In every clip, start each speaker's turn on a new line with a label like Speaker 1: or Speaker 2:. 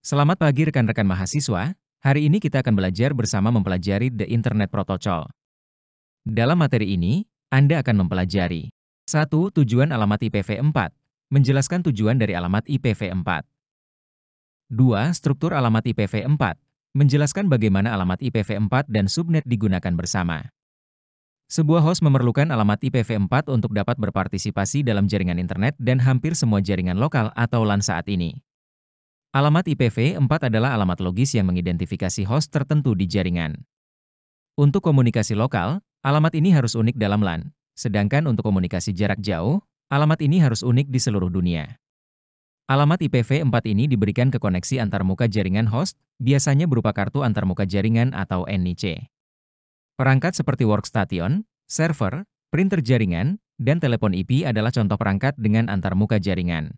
Speaker 1: Selamat pagi rekan-rekan mahasiswa, hari ini kita akan belajar bersama mempelajari The Internet Protocol. Dalam materi ini, Anda akan mempelajari 1. Tujuan alamat IPv4, menjelaskan tujuan dari alamat IPv4. 2. Struktur alamat IPv4, menjelaskan bagaimana alamat IPv4 dan subnet digunakan bersama. Sebuah host memerlukan alamat IPv4 untuk dapat berpartisipasi dalam jaringan internet dan hampir semua jaringan lokal atau LAN saat ini. Alamat IPv4 adalah alamat logis yang mengidentifikasi host tertentu di jaringan. Untuk komunikasi lokal, alamat ini harus unik dalam LAN, sedangkan untuk komunikasi jarak jauh, alamat ini harus unik di seluruh dunia. Alamat IPv4 ini diberikan ke koneksi antarmuka jaringan host, biasanya berupa kartu antarmuka jaringan atau NIC. Perangkat seperti workstation, server, printer jaringan, dan telepon IP adalah contoh perangkat dengan antarmuka jaringan.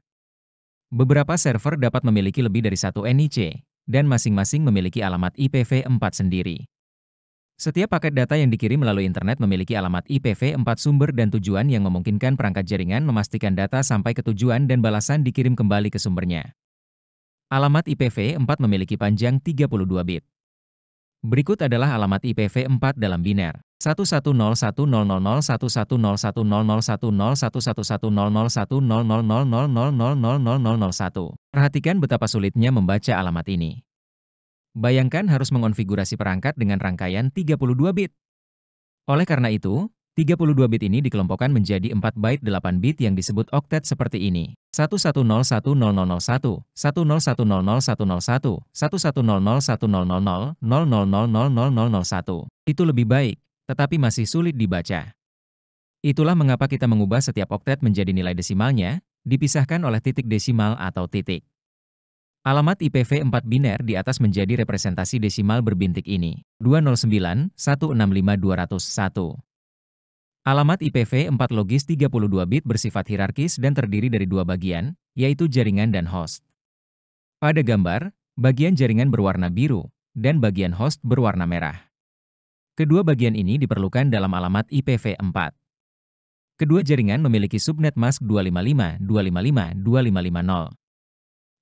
Speaker 1: Beberapa server dapat memiliki lebih dari satu NIC, dan masing-masing memiliki alamat IPv4 sendiri. Setiap paket data yang dikirim melalui internet memiliki alamat IPv4 sumber dan tujuan yang memungkinkan perangkat jaringan memastikan data sampai ke tujuan dan balasan dikirim kembali ke sumbernya. Alamat IPv4 memiliki panjang 32 bit. Berikut adalah alamat IPv4 dalam biner. 1101000111011001100000000000001. Perhatikan betapa sulitnya membaca alamat ini. Bayangkan harus mengonfigurasi perangkat dengan rangkaian 32 bit. Oleh karena itu, 32 bit ini dikelompokkan menjadi 4 byte 8 bit yang disebut oktet seperti ini. 1101001, 101000101, 110010000000001. Itu lebih baik, tetapi masih sulit dibaca. Itulah mengapa kita mengubah setiap oktet menjadi nilai desimalnya, dipisahkan oleh titik desimal atau titik. Alamat IPv4 biner di atas menjadi representasi desimal berbintik ini. 209.165.201. Alamat IPv4 logis 32 bit bersifat hierarkis dan terdiri dari dua bagian, yaitu jaringan dan host. Pada gambar, bagian jaringan berwarna biru, dan bagian host berwarna merah. Kedua bagian ini diperlukan dalam alamat IPv4. Kedua jaringan memiliki subnet mask 255.255.2550.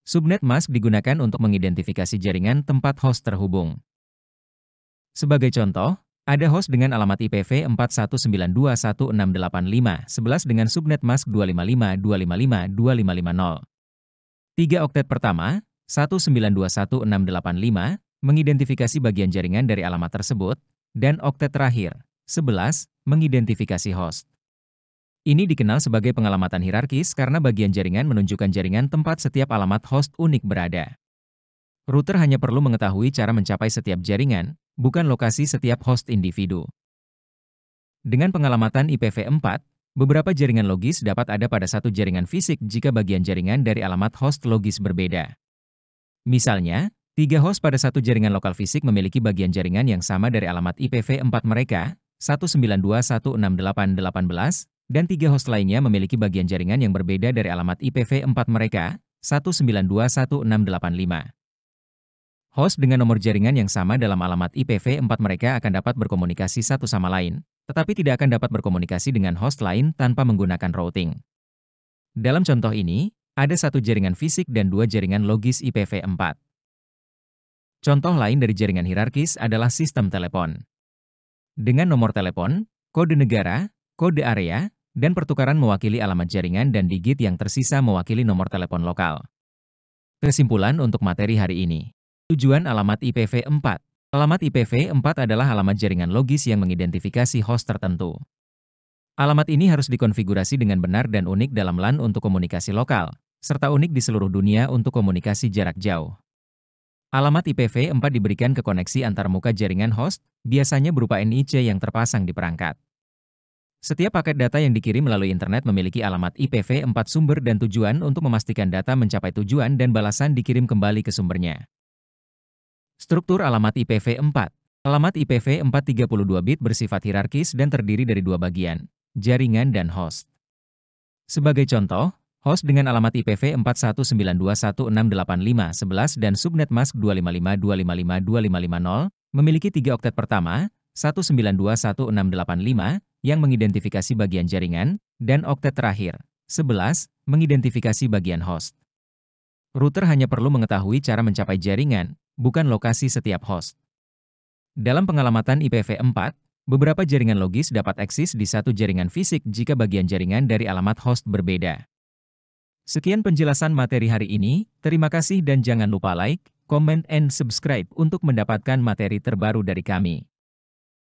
Speaker 1: Subnet mask digunakan untuk mengidentifikasi jaringan tempat host terhubung. Sebagai contoh, ada host dengan alamat IPv4 192.168.5.11 dengan subnet mask 255.255.2550. 3 oktet pertama, 192.168.5, mengidentifikasi bagian jaringan dari alamat tersebut, dan oktet terakhir, 11, mengidentifikasi host. Ini dikenal sebagai pengalamatan hierarkis karena bagian jaringan menunjukkan jaringan tempat setiap alamat host unik berada. Router hanya perlu mengetahui cara mencapai setiap jaringan, bukan lokasi setiap host individu. Dengan pengalamatan IPv4, beberapa jaringan logis dapat ada pada satu jaringan fisik jika bagian jaringan dari alamat host logis berbeda. Misalnya, 3 host pada satu jaringan lokal fisik memiliki bagian jaringan yang sama dari alamat IPv4 mereka, 192.168.18, dan 3 host lainnya memiliki bagian jaringan yang berbeda dari alamat IPv4 mereka, 192.168.5. Host dengan nomor jaringan yang sama dalam alamat IPv4 mereka akan dapat berkomunikasi satu sama lain, tetapi tidak akan dapat berkomunikasi dengan host lain tanpa menggunakan routing. Dalam contoh ini, ada satu jaringan fisik dan 2 jaringan logis IPv4. Contoh lain dari jaringan hierarkis adalah sistem telepon. Dengan nomor telepon, kode negara, kode area, dan pertukaran mewakili alamat jaringan dan digit yang tersisa mewakili nomor telepon lokal. Kesimpulan untuk materi hari ini. Tujuan alamat IPv4. Alamat IPv4 adalah alamat jaringan logis yang mengidentifikasi host tertentu. Alamat ini harus dikonfigurasi dengan benar dan unik dalam LAN untuk komunikasi lokal, serta unik di seluruh dunia untuk komunikasi jarak jauh. Alamat IPv4 diberikan ke koneksi antarmuka jaringan host, biasanya berupa NIC yang terpasang di perangkat. Setiap paket data yang dikirim melalui internet memiliki alamat IPv4 sumber dan tujuan untuk memastikan data mencapai tujuan dan balasan dikirim kembali ke sumbernya. Struktur alamat IPv4. Alamat IPv4 32 bit bersifat hierarkis dan terdiri dari dua bagian, jaringan dan host. Sebagai contoh, host dengan alamat IPv4 192.168.5.11 dan subnet mask 255.255.255.0 memiliki 3 oktet pertama, 192.168.5, yang mengidentifikasi bagian jaringan, dan oktet terakhir, 11, mengidentifikasi bagian host. Router hanya perlu mengetahui cara mencapai jaringan, bukan lokasi setiap host. Dalam pengamatan IPv4, beberapa jaringan logis dapat eksis di satu jaringan fisik jika bagian jaringan dari alamat host berbeda. Sekian penjelasan materi hari ini, terima kasih dan jangan lupa like, comment, and subscribe untuk mendapatkan materi terbaru dari kami.